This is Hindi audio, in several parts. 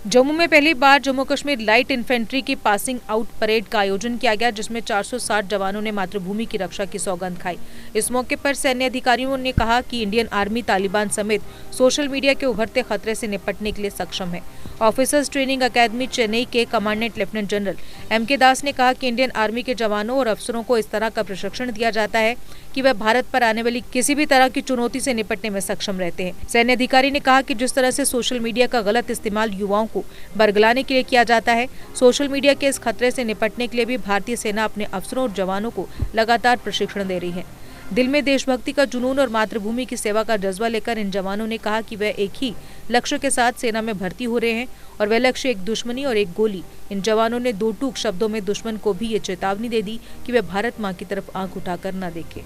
जम्मू में पहली बार जम्मू कश्मीर लाइट इन्फेंट्री की पासिंग आउट परेड का आयोजन किया गया, जिसमें 460 जवानों ने मातृभूमि की रक्षा की सौगंध खाई। इस मौके पर सैन्य अधिकारियों ने कहा कि इंडियन आर्मी तालिबान समेत सोशल मीडिया के उभरते खतरे से निपटने के लिए सक्षम है। ऑफिसर्स ट्रेनिंग अकेडमी चेन्नई के कमांडेंट लेफ्टिनेंट जनरल M.K. दास ने कहा कि इंडियन आर्मी के जवानों और अफसरों को इस तरह का प्रशिक्षण दिया जाता है कि वह भारत पर आने वाली किसी भी तरह की चुनौती से निपटने में सक्षम रहते हैं। सैन्य अधिकारी ने कहा कि जिस तरह से सोशल मीडिया का गलत इस्तेमाल युवाओं को बरगलाने के लिए किया जाता है, सोशल मीडिया के इस खतरे से निपटने के लिए भी भारतीय सेना अपने अफसरों और जवानों को लगातार प्रशिक्षण दे रही है। दिल में देशभक्ति का जुनून और मातृभूमि की सेवा का जज्बा लेकर इन जवानों ने कहा कि वह एक ही लक्ष्य के साथ सेना में भर्ती हो रहे हैं और वह लक्ष्य एक दुश्मनी और एक गोली। इन जवानों ने दो टूक शब्दों में दुश्मन को भी ये चेतावनी दे दी कि वह भारत मां की तरफ आंख उठाकर न देखे।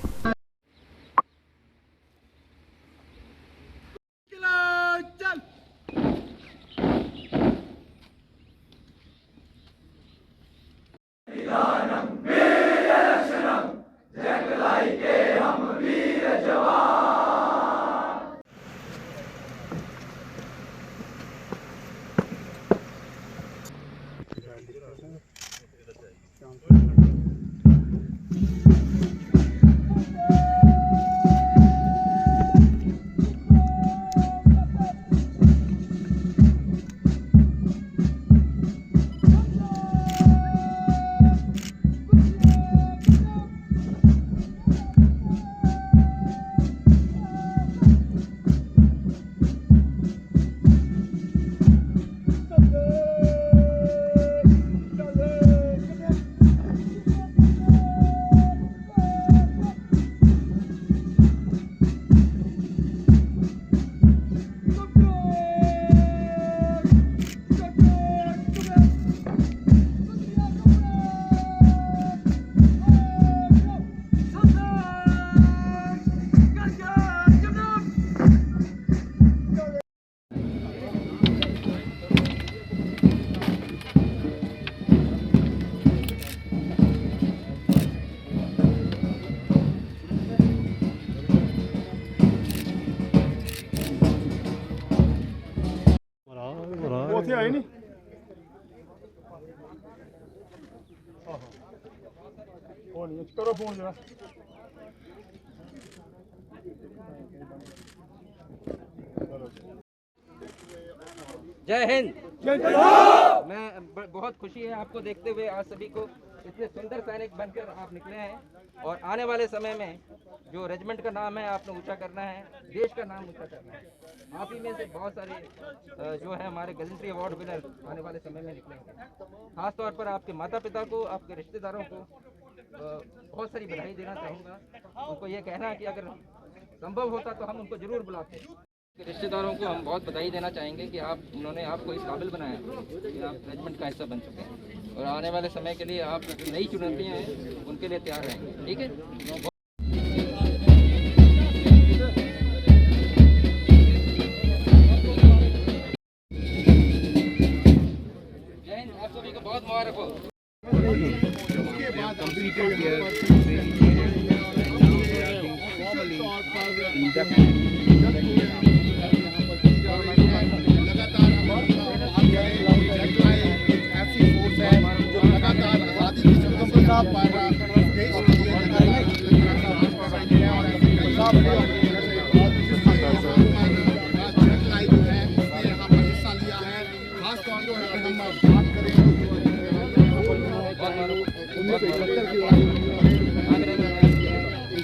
ਉੱਥੇ ਆਏ ਨਹੀਂ ਉਹ ਨਹੀਂ ਕਰੋ ਫੋਨ ਜਰਾ जय हिंद। मैं बहुत खुशी है आपको देखते हुए, आज सभी को इतने सुंदर सैनिक बनकर आप निकले हैं और आने वाले समय में जो रेजिमेंट का नाम है आपने ऊंचा करना है, देश का नाम ऊंचा करना है। आप ही में से बहुत सारे जो है हमारे गैजेंट्री अवार्ड विनर आने वाले समय में निकलेंगे। खास तौर पर आपके माता पिता को, आपके रिश्तेदारों को बहुत सारी बधाई देना चाहूँगा। उनको ये कहना है कि अगर संभव होता तो हम उनको जरूर बुलाते हैं। रिश्तेदारों को हम बहुत बधाई देना चाहेंगे कि उन्होंने आपको इस काबिल बनाया कि आप रेजिमेंट का हिस्सा बन चुके हैं और आने वाले समय के लिए आप नई चुनौतियाँ हैं उनके लिए तैयार रहेंगे। ठीक है। जय हिंद। आप सभी को बहुत मुबारक हो।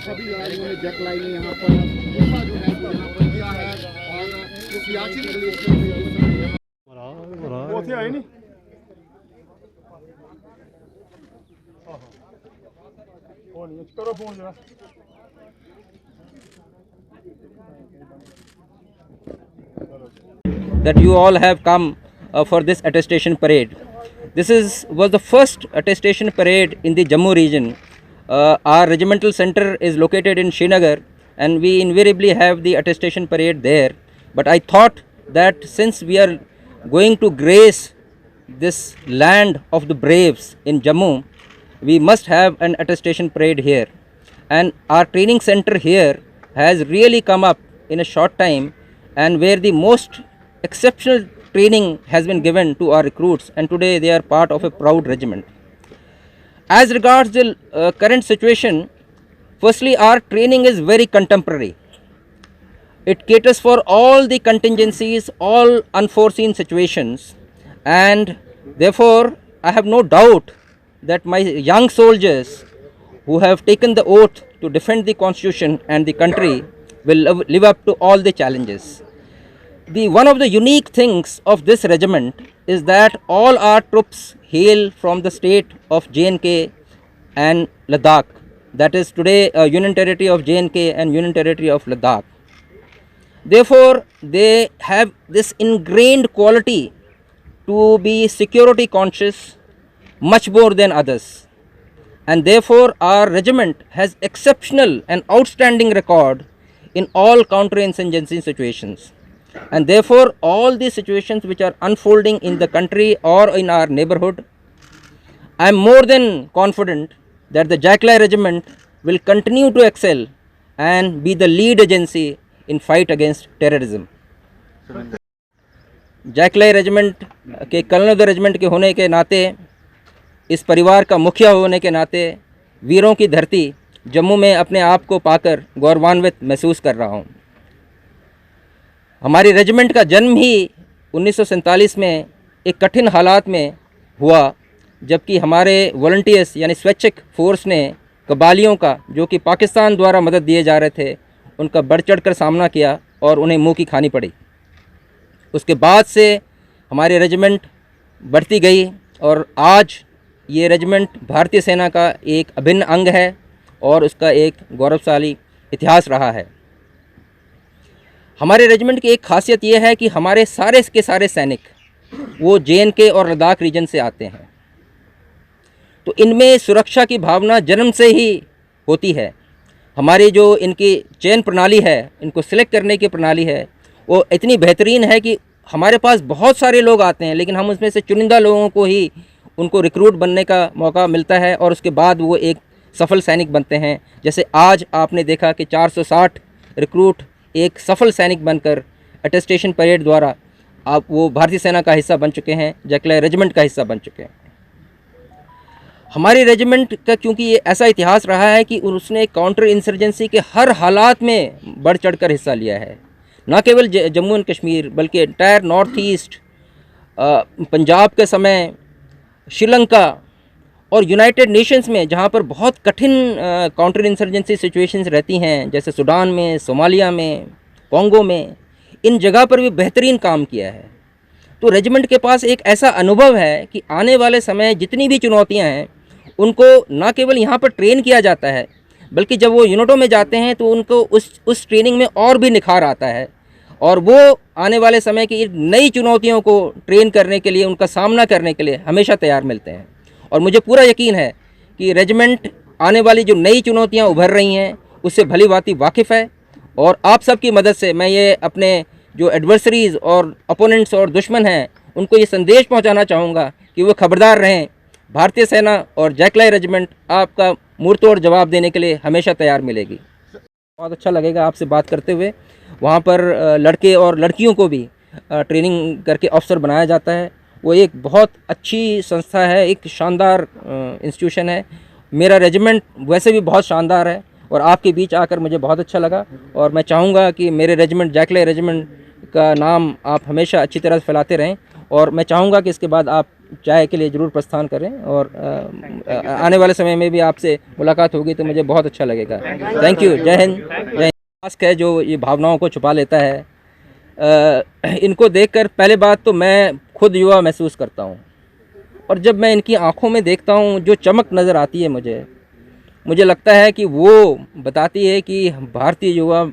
सभी उन्होंने जैक लाइन यहाँ पर जो है वो यहाँ पर किया है और जो सियाचिन ग्लेशियर वो थे आए नहीं वो नहीं करो फोन जरा That you all have come for this attestation parade. This was the first attestation parade in the Jammu region. Our regimental center is located in Srinagar and we invariably have the attestation parade there. But I thought that since we are going to grace this land of the braves in Jammu, we must have an attestation parade here. And our training center here has really come up in a short time, and where the most exceptional training has been given to our recruits, and today they are part of a proud regiment. As regards the current situation, firstly, our training is very contemporary. It caters for all the contingencies, all unforeseen situations, and therefore I have no doubt that my young soldiers who have taken the oath to defend the constitution and the country will live up to all the challenges. One of the unique things of this regiment is that all our troops hail from the state of J&K and Ladakh, that is today Union Territory of J&K and Union Territory of Ladakh. Therefore, they have this ingrained quality to be security conscious much more than others, and therefore our regiment has exceptional and outstanding record in all counterinsurgency situations, and therefore all the situations which are unfolding in the country or in our neighborhood, I am more than confident that the Jackli regiment will continue to excel and be the lead agency in fight against terrorism. जैकलाई रेजिमेंट के कर्नल ऑफ द रेजिमेंट के होने के नाते, इस परिवार का मुखिया होने के नाते, वीरों की धरती जम्मू में अपने आप को पाकर गौरवान्वित महसूस कर रहा हूँ। हमारी रेजिमेंट का जन्म ही 1947 में एक कठिन हालात में हुआ, जबकि हमारे वॉलंटियर्स यानी स्वैच्छिक फोर्स ने कबालियों का, जो कि पाकिस्तान द्वारा मदद दिए जा रहे थे, उनका बढ़ चढ़ कर सामना किया और उन्हें मुँह की खानी पड़ी। उसके बाद से हमारी रेजिमेंट बढ़ती गई और आज ये रेजिमेंट भारतीय सेना का एक अभिन्न अंग है और उसका एक गौरवशाली इतिहास रहा है। हमारे रेजिमेंट की एक खासियत ये है कि हमारे सारे के सारे सैनिक वो J&K और लद्दाख रीजन से आते हैं, तो इनमें सुरक्षा की भावना जन्म से ही होती है। हमारी जो इनकी चयन प्रणाली है, इनको सिलेक्ट करने की प्रणाली है, वो इतनी बेहतरीन है कि हमारे पास बहुत सारे लोग आते हैं, लेकिन हम उसमें से चुनिंदा लोगों को ही उनको रिक्रूट बनने का मौका मिलता है और उसके बाद वो एक सफल सैनिक बनते हैं। जैसे आज आपने देखा कि 460 रिक्रूट एक सफल सैनिक बनकर अटेस्टेशन परेड द्वारा आप वो भारतीय सेना का हिस्सा बन चुके हैं, जैकलाई रेजिमेंट का हिस्सा बन चुके हैं। हमारी रेजिमेंट का क्योंकि ये ऐसा इतिहास रहा है कि उसने काउंटर इंसर्जेंसी के हर हालात में बढ़ चढ़ कर हिस्सा लिया है, न केवल जम्मू एंड कश्मीर बल्कि एंटायर नॉर्थ ईस्ट, पंजाब के समय, श्रीलंका और यूनाइटेड नेशंस में, जहाँ पर बहुत कठिन काउंटर इंसर्जेंसी सिचुएशंस रहती हैं, जैसे सूडान में, सोमालिया में, कोंगो में, इन जगह पर भी बेहतरीन काम किया है। तो रेजिमेंट के पास एक ऐसा अनुभव है कि आने वाले समय जितनी भी चुनौतियाँ हैं उनको न केवल यहाँ पर ट्रेन किया जाता है, बल्कि जब वो यूनिटों में जाते हैं तो उनको उस ट्रेनिंग में और भी निखार आता है और वो आने वाले समय की नई चुनौतियों को ट्रेन करने के लिए, उनका सामना करने के लिए हमेशा तैयार मिलते हैं। और मुझे पूरा यकीन है कि रेजिमेंट आने वाली जो नई चुनौतियां उभर रही हैं उससे भली भांति वाकिफ़ है और आप सबकी मदद से मैं ये अपने जो एडवर्सरीज़ और अपोनेंट्स और दुश्मन हैं उनको ये संदेश पहुंचाना चाहूँगा कि वो खबरदार रहें। भारतीय सेना और जैकलाई रेजिमेंट आपका मुंहतोड़ जवाब देने के लिए हमेशा तैयार मिलेगी। बहुत अच्छा लगेगा आपसे बात करते हुए। वहाँ पर लड़के और लड़कियों को भी ट्रेनिंग करके अफसर बनाया जाता है। वो एक बहुत अच्छी संस्था है, एक शानदार इंस्टीट्यूशन है। मेरा रेजिमेंट वैसे भी बहुत शानदार है और आपके बीच आकर मुझे बहुत अच्छा लगा और मैं चाहूँगा कि मेरे रेजिमेंट जैकलाई रेजिमेंट का नाम आप हमेशा अच्छी तरह से फैलाते रहें और मैं चाहूँगा कि इसके बाद आप चाय के लिए ज़रूर प्रस्थान करें और आने वाले समय में भी आपसे मुलाकात होगी तो मुझे बहुत अच्छा लगेगा। Thank you. जय हिंद। जय हिंद। मास्क है जो ये भावनाओं को छुपा लेता है, इनको देखकर पहले बात तो मैं खुद युवा महसूस करता हूँ और जब मैं इनकी आंखों में देखता हूँ जो चमक नज़र आती है मुझे लगता है कि वो बताती है कि भारतीय युवा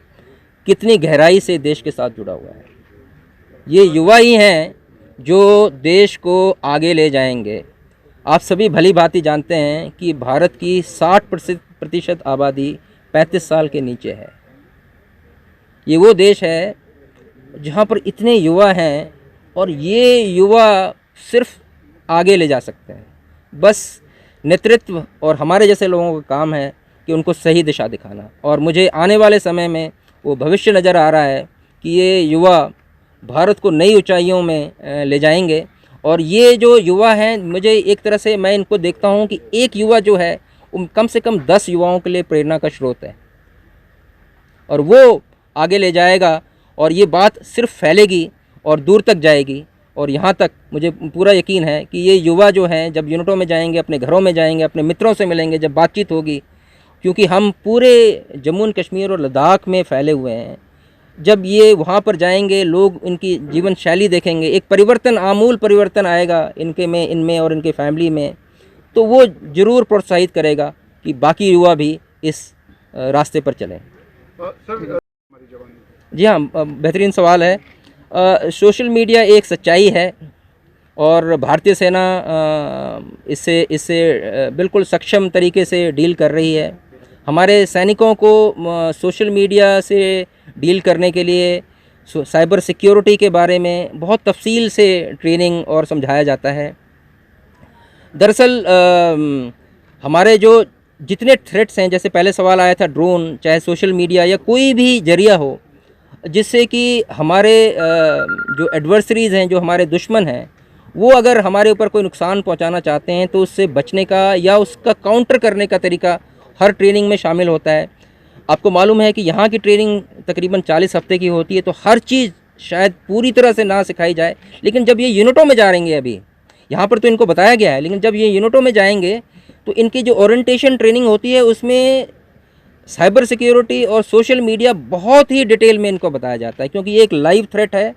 कितनी गहराई से देश के साथ जुड़ा हुआ है। ये युवा ही हैं जो देश को आगे ले जाएंगे। आप सभी भली भांति जानते हैं कि भारत की 60% आबादी 35 साल के नीचे है। ये वो देश है जहाँ पर इतने युवा हैं और ये युवा सिर्फ आगे ले जा सकते हैं। बस नेतृत्व और हमारे जैसे लोगों का काम है कि उनको सही दिशा दिखाना और मुझे आने वाले समय में वो भविष्य नज़र आ रहा है कि ये युवा भारत को नई ऊंचाइयों में ले जाएंगे। और ये जो युवा हैं, मुझे एक तरह से मैं इनको देखता हूँ कि एक युवा जो है वो कम से कम 10 युवाओं के लिए प्रेरणा का स्रोत है और वो आगे ले जाएगा और ये बात सिर्फ फैलेगी और दूर तक जाएगी। और यहाँ तक मुझे पूरा यकीन है कि ये युवा जो हैं जब यूनिटों में जाएंगे, अपने घरों में जाएंगे, अपने मित्रों से मिलेंगे, जब बातचीत होगी, क्योंकि हम पूरे जम्मू एंड कश्मीर और लद्दाख में फैले हुए हैं, जब ये वहाँ पर जाएंगे लोग इनकी जीवन शैली देखेंगे, एक परिवर्तन, आमूल परिवर्तन आएगा इनमें और इनके फैमिली में, तो वो ज़रूर प्रोत्साहित करेगा कि बाकी युवा भी इस रास्ते पर चलें। जी हाँ, बेहतरीन सवाल है। सोशल मीडिया एक सच्चाई है और भारतीय सेना इससे बिल्कुल सक्षम तरीके से डील कर रही है। हमारे सैनिकों को सोशल मीडिया से डील करने के लिए साइबर सिक्योरिटी के बारे में बहुत तफसील से ट्रेनिंग और समझाया जाता है। दरअसल हमारे जो जितने थ्रेट्स हैं, जैसे पहले सवाल आया था ड्रोन, चाहे सोशल मीडिया या कोई भी जरिया हो जिससे कि हमारे जो एडवर्सरीज़ हैं, जो हमारे दुश्मन हैं, वो अगर हमारे ऊपर कोई नुकसान पहुंचाना चाहते हैं तो उससे बचने का या उसका काउंटर करने का तरीका हर ट्रेनिंग में शामिल होता है। आपको मालूम है कि यहाँ की ट्रेनिंग तकरीबन 40 हफ्ते की होती है, तो हर चीज़ शायद पूरी तरह से ना सिखाई जाए, लेकिन जब ये यूनिटों में जाएंगे, अभी यहाँ पर तो इनको बताया गया है, लेकिन जब ये यूनिटों में जाएंगे तो इनकी जो ओरिएंटेशन ट्रेनिंग होती है उसमें साइबर सिक्योरिटी और सोशल मीडिया बहुत ही डिटेल में इनको बताया जाता है, क्योंकि ये एक लाइव थ्रेट है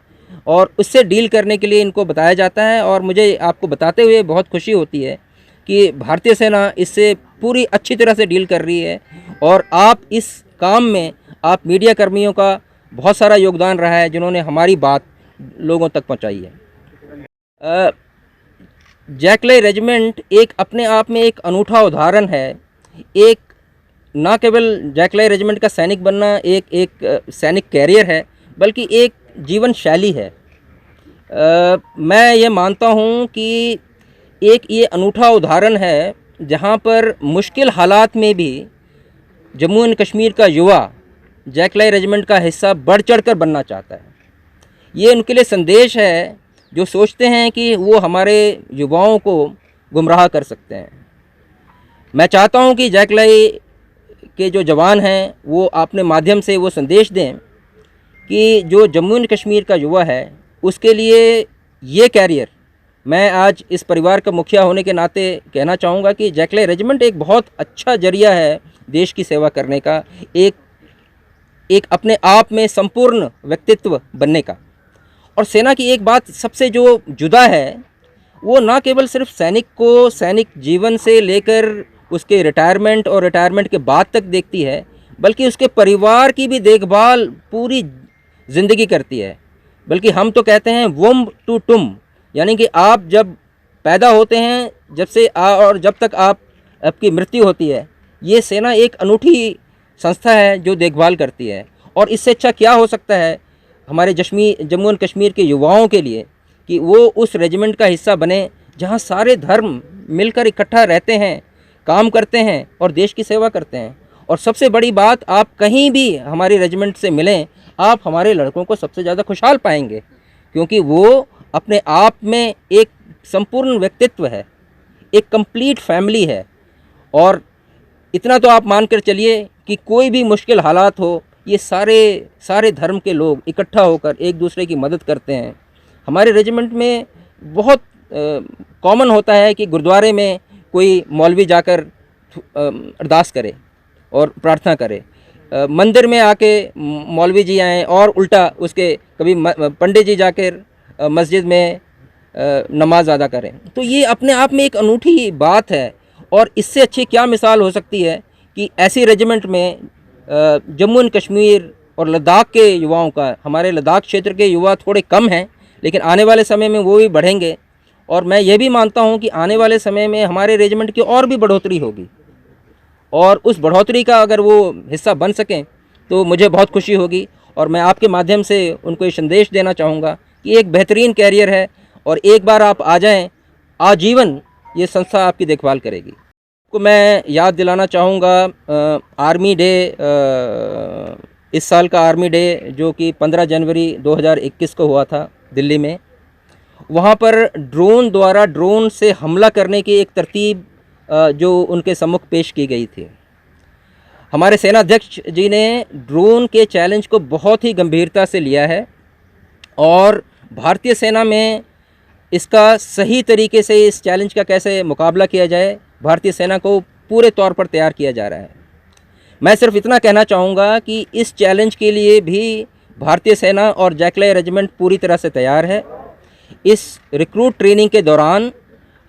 और उससे डील करने के लिए इनको बताया जाता है। और मुझे आपको बताते हुए बहुत खुशी होती है कि भारतीय सेना इससे पूरी अच्छी तरह से डील कर रही है और आप इस काम में आप मीडिया कर्मियों का बहुत सारा योगदान रहा है, जिन्होंने हमारी बात लोगों तक पहुंचाई है। जैकलाई रेजिमेंट एक अपने आप में एक अनूठा उदाहरण है। एक ना केवल जैकलाई रेजिमेंट का सैनिक बनना एक सैनिक कैरियर है, बल्कि एक जीवन शैली है। मैं ये मानता हूँ कि एक ये अनूठा उदाहरण है जहाँ पर मुश्किल हालात में भी जम्मू एंड कश्मीर का युवा जैकलाई रेजिमेंट का हिस्सा बढ़ चढ़ कर बनना चाहता है। ये उनके लिए संदेश है जो सोचते हैं कि वो हमारे युवाओं को गुमराह कर सकते हैं। मैं चाहता हूँ कि जैकलाई के जो जवान हैं वो अपने माध्यम से वो संदेश दें कि जो जम्मू एंड कश्मीर का युवा है उसके लिए ये कैरियर, मैं आज इस परिवार का मुखिया होने के नाते कहना चाहूँगा कि जैकलाई रेजिमेंट एक बहुत अच्छा जरिया है देश की सेवा करने का, एक अपने आप में संपूर्ण व्यक्तित्व बनने का। और सेना की एक बात सबसे जो जुदा है, वो ना केवल सिर्फ सैनिक को सैनिक जीवन से लेकर उसके रिटायरमेंट और रिटायरमेंट के बाद तक देखती है, बल्कि उसके परिवार की भी देखभाल पूरी ज़िंदगी करती है। बल्कि हम तो कहते हैं वुम्ब टू टुम, यानी कि आप जब पैदा होते हैं जब से और जब तक आपकी मृत्यु होती है, ये सेना एक अनूठी संस्था है जो देखभाल करती है। और इससे अच्छा क्या हो सकता है हमारे जम्मू एंड कश्मीर के युवाओं के लिए कि वो उस रेजिमेंट का हिस्सा बने जहाँ सारे धर्म मिलकर इकट्ठा रहते हैं, काम करते हैं और देश की सेवा करते हैं। और सबसे बड़ी बात, आप कहीं भी हमारे रेजिमेंट से मिलें, आप हमारे लड़कों को सबसे ज़्यादा खुशहाल पाएंगे, क्योंकि वो अपने आप में एक संपूर्ण व्यक्तित्व है, एक कंप्लीट फैमिली है। और इतना तो आप मान कर चलिए कि कोई भी मुश्किल हालात हो, ये सारे धर्म के लोग इकट्ठा होकर एक दूसरे की मदद करते हैं। हमारे रेजिमेंट में बहुत कॉमन होता है कि गुरुद्वारे में कोई मौलवी जाकर अरदास करे और प्रार्थना करे, मंदिर में आके मौलवी जी आएँ, और उल्टा उसके कभी पंडित जी जाकर मस्जिद में नमाज अदा करें। तो ये अपने आप में एक अनूठी बात है। और इससे अच्छी क्या मिसाल हो सकती है कि ऐसी रेजिमेंट में जम्मू एंड कश्मीर और लद्दाख के युवाओं का, हमारे लद्दाख क्षेत्र के युवा थोड़े कम हैं, लेकिन आने वाले समय में वो भी बढ़ेंगे। और मैं ये भी मानता हूँ कि आने वाले समय में हमारे रेजिमेंट की और भी बढ़ोतरी होगी, और उस बढ़ोतरी का अगर वो हिस्सा बन सकें तो मुझे बहुत खुशी होगी। और मैं आपके माध्यम से उनको ये संदेश देना चाहूँगा कि एक बेहतरीन कैरियर है, और एक बार आप आ जाएं, आजीवन ये संस्था आपकी देखभाल करेगी। को मैं याद दिलाना चाहूँगा आर्मी डे इस साल का आर्मी डे जो कि 15 जनवरी 2021 को हुआ था दिल्ली में, वहाँ पर ड्रोन से हमला करने की एक तरतीब जो उनके सम्मुख पेश की गई थी। हमारे सेनाध्यक्ष जी ने ड्रोन के चैलेंज को बहुत ही गंभीरता से लिया है और भारतीय सेना में इसका सही तरीके से इस चैलेंज का कैसे मुकाबला किया जाए, भारतीय सेना को पूरे तौर पर तैयार किया जा रहा है। मैं सिर्फ इतना कहना चाहूँगा कि इस चैलेंज के लिए भी भारतीय सेना और जैकलाई रेजिमेंट पूरी तरह से तैयार है। इस रिक्रूट ट्रेनिंग के दौरान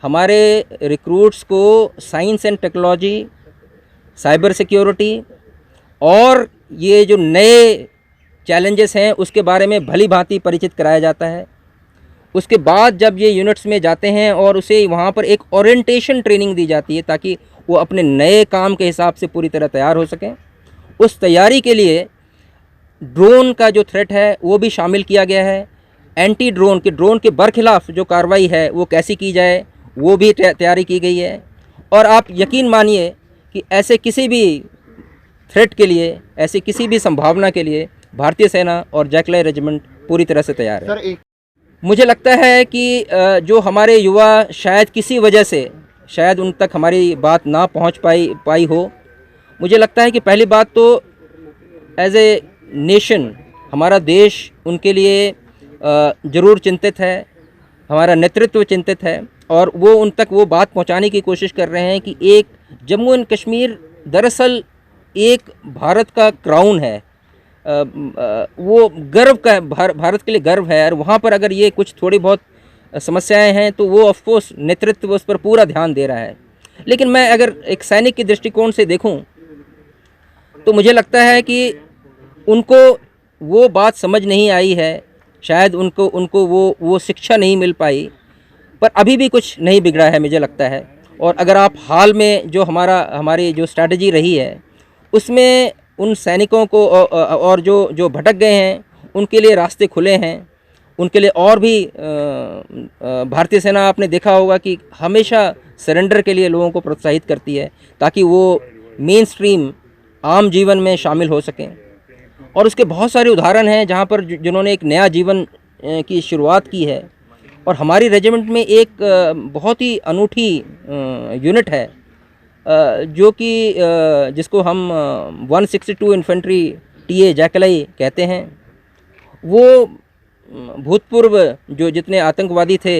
हमारे रिक्रूट्स को science and technology, cyber security और ये जो नए चैलेंजेस हैं उसके बारे में भली भांति परिचित कराया जाता है। उसके बाद जब ये यूनिट्स में जाते हैं और उसे वहाँ पर एक ओरिएंटेशन ट्रेनिंग दी जाती है ताकि वो अपने नए काम के हिसाब से पूरी तरह तैयार हो सकें। उस तैयारी के लिए ड्रोन का जो थ्रेट है वो भी शामिल किया गया है। एंटी ड्रोन के बरखिलाफ़ जो कार्रवाई है वो कैसी की जाए वो भी तैयारी की गई है। और आप यकीन मानिए कि ऐसे किसी भी थ्रेट के लिए, ऐसी किसी भी संभावना के लिए भारतीय सेना और जैकलाई रेजिमेंट पूरी तरह से तैयार है। मुझे लगता है कि जो हमारे युवा शायद किसी वजह से शायद उन तक हमारी बात ना पहुंच पाई हो, मुझे लगता है कि पहली बात तो एज ए नेशन हमारा देश उनके लिए ज़रूर चिंतित है, हमारा नेतृत्व चिंतित है और वो उन तक वो बात पहुंचाने की कोशिश कर रहे हैं कि एक जम्मू एंड कश्मीर दरअसल एक भारत का क्राउन है, वो गर्व का भारत के लिए गर्व है। और वहाँ पर अगर ये कुछ थोड़ी बहुत समस्याएं हैं तो वो ऑफ कोर्स नेतृत्व उस पर पूरा ध्यान दे रहा है। लेकिन मैं अगर एक सैनिक के दृष्टिकोण से देखूं तो मुझे लगता है कि उनको वो बात समझ नहीं आई है, शायद उनको वो शिक्षा नहीं मिल पाई, पर अभी भी कुछ नहीं बिगड़ा है मुझे लगता है। और अगर आप हाल में जो हमारी जो स्ट्रैटेजी रही है उसमें उन सैनिकों को और जो भटक गए हैं उनके लिए रास्ते खुले हैं, उनके लिए और भी भारतीय सेना आपने देखा होगा कि हमेशा सरेंडर के लिए लोगों को प्रोत्साहित करती है ताकि वो मेन स्ट्रीम आम जीवन में शामिल हो सकें। और उसके बहुत सारे उदाहरण हैं जहाँ पर जिन्होंने एक नया जीवन की शुरुआत की है। और हमारी रेजिमेंट में एक बहुत ही अनूठी यूनिट है जो कि जिसको हम 162 इन्फेंट्री टीए जैकलाई कहते हैं। वो भूतपूर्व जितने आतंकवादी थे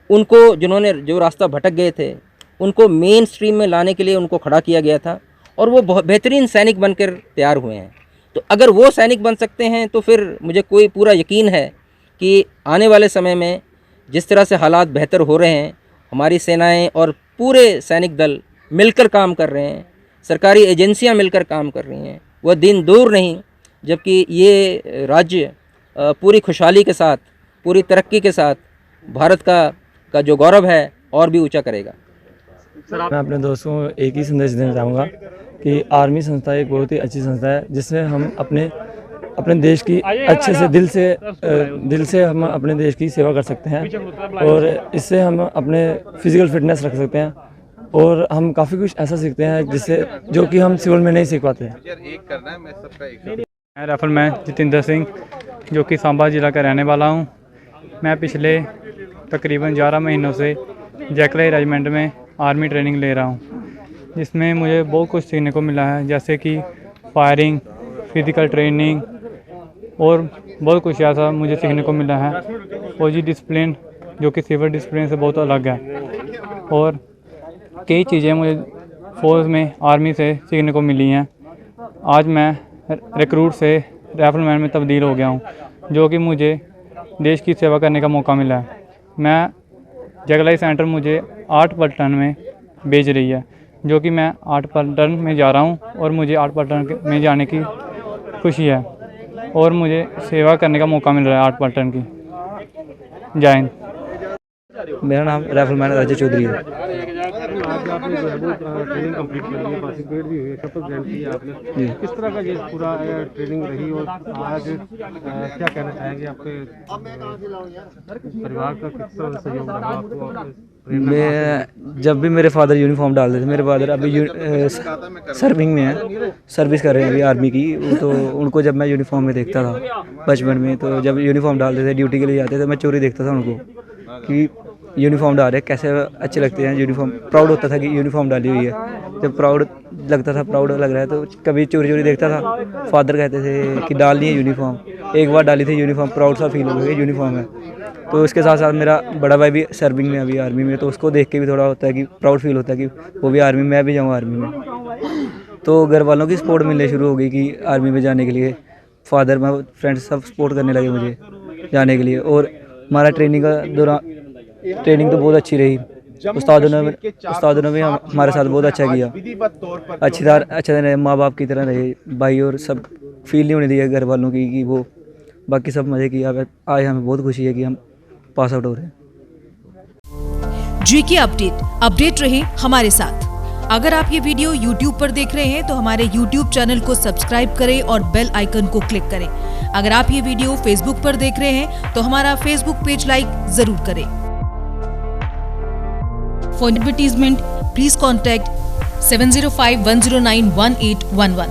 उनको जिन्होंने जो रास्ता भटक गए थे उनको मेन स्ट्रीम में लाने के लिए उनको खड़ा किया गया था और वो बहुत बेहतरीन सैनिक बनकर तैयार हुए हैं। तो अगर वो सैनिक बन सकते हैं तो फिर मुझे कोई पूरा यकीन है कि आने वाले समय में जिस तरह से हालात बेहतर हो रहे हैं, हमारी सेनाएं और पूरे सैनिक दल मिलकर काम कर रहे हैं, सरकारी एजेंसियां मिलकर काम कर रही हैं, वह दिन दूर नहीं जबकि ये राज्य पूरी खुशहाली के साथ, पूरी तरक्की के साथ भारत का जो गौरव है और भी ऊंचा करेगा। मैं अपने दोस्तों को एक ही संदेश देना चाहूँगा कि आर्मी संस्था एक बहुत ही अच्छी संस्था है जिससे हम अपने देश की अच्छे से दिल से हम अपने देश की सेवा कर सकते हैं और इससे हम अपने फिजिकल फिटनेस रख सकते हैं और हम काफ़ी कुछ ऐसा सीखते हैं जिससे जो कि हम सिविल में नहीं सीख पाते हैं। मैं राइफलमैन जितेंद्र सिंह जो कि सांबा ज़िला का रहने वाला हूं। मैं पिछले तकरीबन 11 महीनों से जैकलाई रेजिमेंट में आर्मी ट्रेनिंग ले रहा हूं, जिसमें मुझे बहुत कुछ सीखने को मिला है, जैसे कि फायरिंग, फिज़िकल ट्रेनिंग और बहुत कुछ ऐसा मुझे सीखने को मिला है। फौजी डिसिप्लिन जो कि सिविल डिसिप्लिन से बहुत अलग है और कई चीज़ें मुझे फौज में आर्मी से सीखने को मिली हैं। आज मैं रिक्रूट से राइफलमैन में तब्दील हो गया हूं, जो कि मुझे देश की सेवा करने का मौका मिला है। मैं जैकलाई सेंटर मुझे 8 पलटन में भेज रही है, जो कि मैं 8 पलटन में जा रहा हूं और मुझे 8 पलटन में जाने की खुशी है और मुझे सेवा करने का मौका मिल रहा है 8 पलटन की। जय हिंद। मेरा नाम राइफलमैन राजा चौधरी है। आज आपने जो है वो ट्रेनिंग कंप्लीट कर ली, पासिंग परेड भी हुई है, शपथ ग्रहण की आपने, किस तरह का ये पूरा ट्रेनिंग रही और आज क्या कहना चाहेंगे आपके परिवार का किस तरह सहयोग रहा आपको? मैं जब भी मेरे फादर यूनिफॉर्म डालते थे, मेरे फादर अभी सर्विंग में है, सर्विस कर रहे हैं अभी आर्मी की, तो उनको जब मैं यूनिफॉर्म में देखता था बचपन में, तो जब यूनिफॉर्म डालते थे ड्यूटी के लिए जाते थे, मैं चोरी देखता था उनको कि यूनिफॉर्म डाल रहे हैं, कैसे अच्छे लगते हैं यूनिफॉर्म। प्राउड होता था कि यूनिफॉर्म डाली हुई है, जब प्राउड लगता था, प्राउड लग रहा है, तो कभी चोरी चोरी देखता था। फादर कहते थे कि डालनी है यूनिफॉर्म, एक बार डाली थी यूनिफॉर्म, प्राउड सा फील हो गया यूनिफॉर्म है। तो इसके साथ साथ मेरा बड़ा भाई भी सर्विंग में अभी आर्मी में, तो उसको देख के भी थोड़ा होता है कि प्राउड फील होता है कि वो भी आर्मी में, मैं भी जाऊँ आर्मी में। तो घर वालों की सपोर्ट मिलने शुरू हो गई कि आर्मी में जाने के लिए, फादर मैं फ्रेंड्स सब सपोर्ट करने लगे मुझे जाने के लिए। और हमारा ट्रेनिंग का दौरान ट्रेनिंग तो बहुत अच्छी रही, उस्तादों ने भी हमारे साथ बहुत अच्छा किया, अच्छे रहे, माँ बाप की तरह रहे भाई, और सब फील नहीं होने दिया घर वालों की कि वो, बाकी सब मज़े किया। आज हमें बहुत खुशी है कि हम पास आउट हो रहे हैं। जीके अपडेट रहे हमारे साथ। अगर आप ये वीडियो YouTube पर देख रहे हैं तो हमारे YouTube चैनल को सब्सक्राइब करें और बेल आइकन को क्लिक करें। अगर आप ये वीडियो Facebook पर देख रहे हैं तो हमारा Facebook पेज लाइक जरूर करें। For advertisement please contact 7051091811।